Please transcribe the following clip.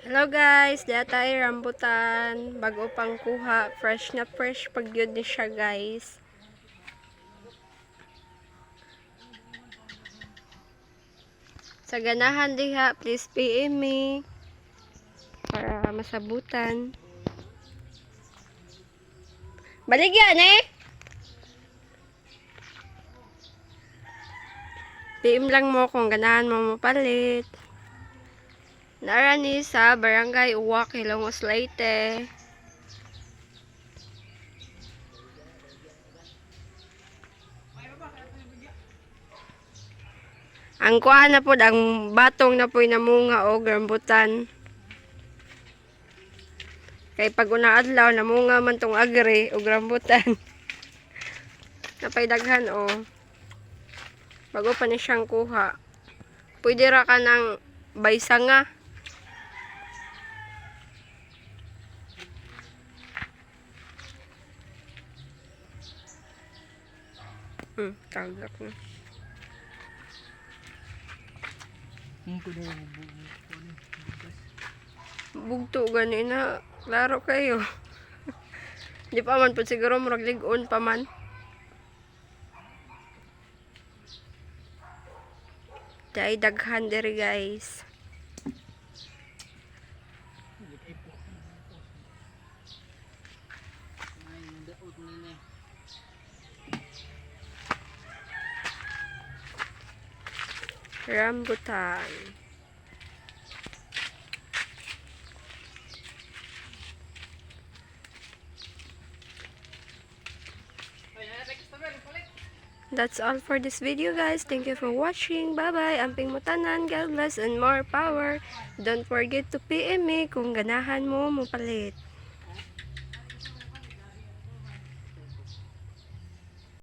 Hello guys, diya tayo rambutan. Bago pang kuha. Fresh na fresh pag yun ni siya guys. Sa ganahan diha, please PM me. Para masabutan. Baligyan eh! PM lang mo kung ganahan mo mapalit. Narani sa Barangay Uwak, Hilongos, Leyte. Ang kuha na po, ang batong na po namunga o rambutan. Kay pag unaadlaw, namunga man tong agre o rambutan. Napaydaghan o. Bago pa ni siyang kuha. Pwede ra ka ng baysanga. Tagak na. Bugto gani na. Klaro kayo. Di pa man po siguro murag ligon pa man. Dahil daghan diri guys. Rambutan. That's all for this video guys. Thank you for watching. Bye bye. Amping mutanan. God bless and more power. Don't forget to PM me kung ganahan mo palit.